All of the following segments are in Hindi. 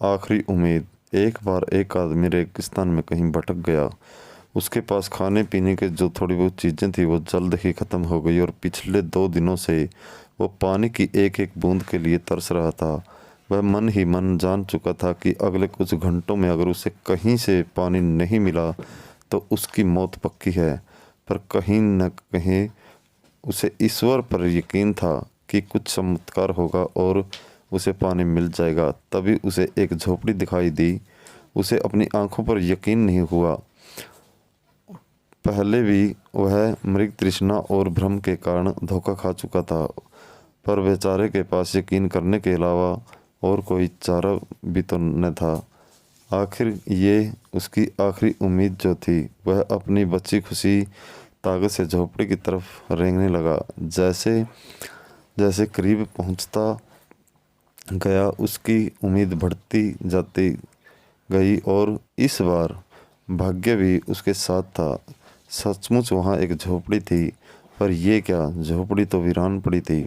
आखिरी उम्मीद। एक बार एक आदमी रेगिस्तान में कहीं भटक गया। उसके पास खाने पीने के जो थोड़ी बहुत चीज़ें थी वो जल्द ही ख़त्म हो गई और पिछले 2 दिनों से वो पानी की एक एक बूंद के लिए तरस रहा था। वह मन ही मन जान चुका था कि अगले कुछ घंटों में अगर उसे कहीं से पानी नहीं मिला तो उसकी मौत पक्की है। पर कहीं न कहीं उसे ईश्वर पर यकीन था कि कुछ चमत्कार होगा और उसे पानी मिल जाएगा। तभी उसे एक झोपड़ी दिखाई दी। उसे अपनी आंखों पर यकीन नहीं हुआ। पहले भी वह मृग तृष्णा और भ्रम के कारण धोखा खा चुका था, पर बेचारे के पास यकीन करने के अलावा और कोई चारा भी तो न था। आखिर ये उसकी आखिरी उम्मीद जो थी, वह अपनी बची खुशी ताकत से झोपड़ी की तरफ रेंगने लगा। जैसे जैसे करीब पहुंचता गया उसकी उम्मीद बढ़ती जाती गई और इस बार भाग्य भी उसके साथ था। सचमुच वहाँ एक झोपड़ी थी, पर यह क्या, झोपड़ी तो वीरान पड़ी थी,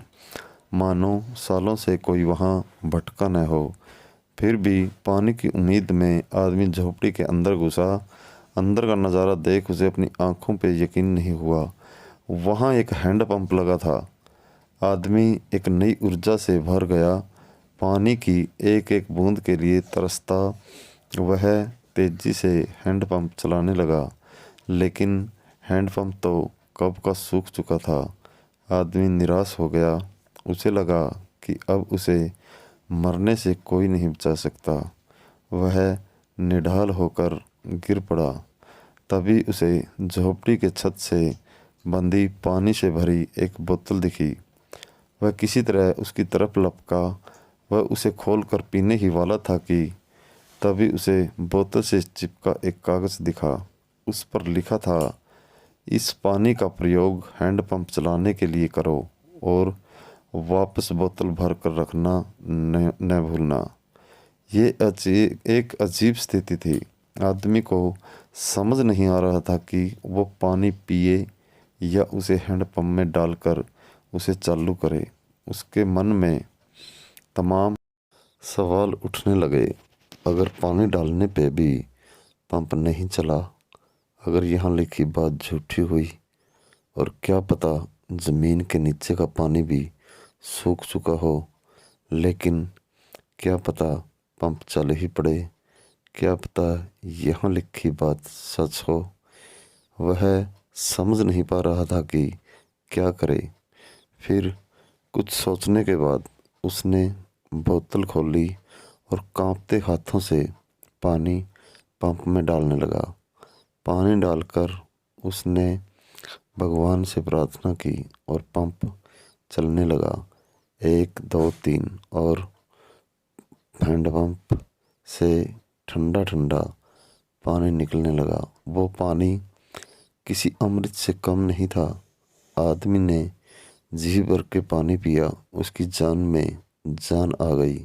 मानो सालों से कोई वहाँ भटका न हो। फिर भी पानी की उम्मीद में आदमी झोपड़ी के अंदर घुसा। अंदर का नज़ारा देख उसे अपनी आंखों पे यकीन नहीं हुआ। वहाँ एक हैंडपंप लगा था। आदमी एक नई ऊर्जा से भर गया। पानी की एक एक बूंद के लिए तरसता वह तेजी से हैंडपंप चलाने लगा, लेकिन हैंडपंप तो कब का सूख चुका था। आदमी निराश हो गया। उसे लगा कि अब उसे मरने से कोई नहीं बचा सकता। वह निढाल होकर गिर पड़ा। तभी उसे झोपड़ी के छत से बंधी पानी से भरी एक बोतल दिखी। वह किसी तरह उसकी तरफ लपका। वह उसे खोलकर पीने ही वाला था कि तभी उसे बोतल से चिपका एक कागज़ दिखा। उस पर लिखा था, इस पानी का प्रयोग हैंडपंप चलाने के लिए करो और वापस बोतल भर कर रखना न भूलना। ये एक अजीब स्थिति थी। आदमी को समझ नहीं आ रहा था कि वो पानी पिए या उसे हैंडपंप में डालकर उसे चालू करे। उसके मन में तमाम सवाल उठने लगे। अगर पानी डालने पे भी पंप नहीं चला, अगर यहाँ लिखी बात झूठी हुई, और क्या पता ज़मीन के नीचे का पानी भी सूख चुका हो, लेकिन क्या पता पंप चल ही पड़े, क्या पता यहाँ लिखी बात सच हो। वह समझ नहीं पा रहा था कि क्या करे। फिर कुछ सोचने के बाद उसने बोतल खोली और कांपते हाथों से पानी पंप में डालने लगा। पानी डालकर उसने भगवान से प्रार्थना की और पंप चलने लगा। 1 2 3 और हैंडपंप से ठंडा ठंडा पानी निकलने लगा। वो पानी किसी अमृत से कम नहीं था। आदमी ने जी भर के पानी पिया। उसकी जान में जान आ गई।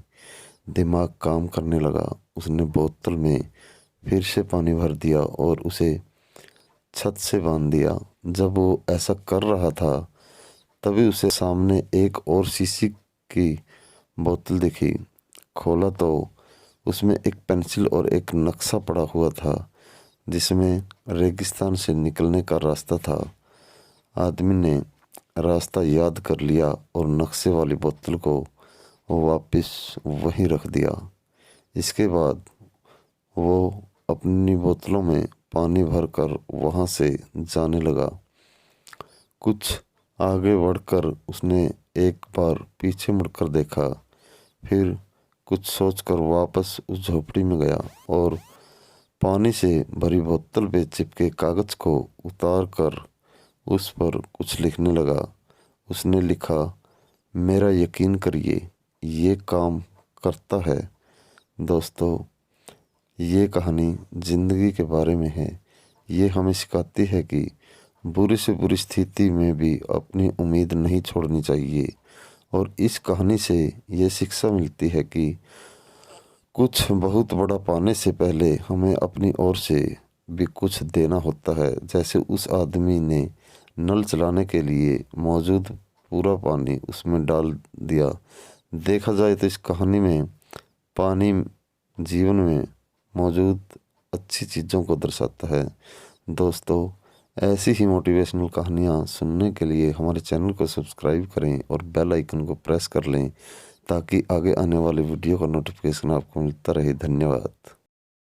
दिमाग काम करने लगा। उसने बोतल में फिर से पानी भर दिया और उसे छत से बांध दिया। जब वो ऐसा कर रहा था, तभी उसे सामने एक और शीशी की बोतल दिखी। खोला तो उसमें एक पेंसिल और एक नक्शा पड़ा हुआ था, जिसमें रेगिस्तान से निकलने का रास्ता था। आदमी ने रास्ता याद कर लिया और नक्शे वाली बोतल को वापस वहीं रख दिया। इसके बाद वो अपनी बोतलों में पानी भरकर वहाँ से जाने लगा। कुछ आगे बढ़कर उसने एक बार पीछे मुड़कर देखा, फिर कुछ सोचकर वापस उस झोपड़ी में गया और पानी से भरी बोतल पे चिपके कागज़ को उतार कर उस पर कुछ लिखने लगा। उसने लिखा, मेरा यकीन करिए, ये काम करता है। दोस्तों, ये कहानी ज़िंदगी के बारे में है। ये हमें सिखाती है कि बुरी से बुरी स्थिति में भी अपनी उम्मीद नहीं छोड़नी चाहिए। और इस कहानी से ये शिक्षा मिलती है कि कुछ बहुत बड़ा पाने से पहले हमें अपनी ओर से भी कुछ देना होता है। जैसे उस आदमी ने नल चलाने के लिए मौजूद पूरा पानी उसमें डाल दिया। देखा जाए तो इस कहानी में पानी जीवन में मौजूद अच्छी चीज़ों को दर्शाता है। दोस्तों, ऐसी ही मोटिवेशनल कहानियाँ सुनने के लिए हमारे चैनल को सब्सक्राइब करें और बेल आइकन को प्रेस कर लें ताकि आगे आने वाले वीडियो का नोटिफिकेशन आपको मिलता रहे। धन्यवाद।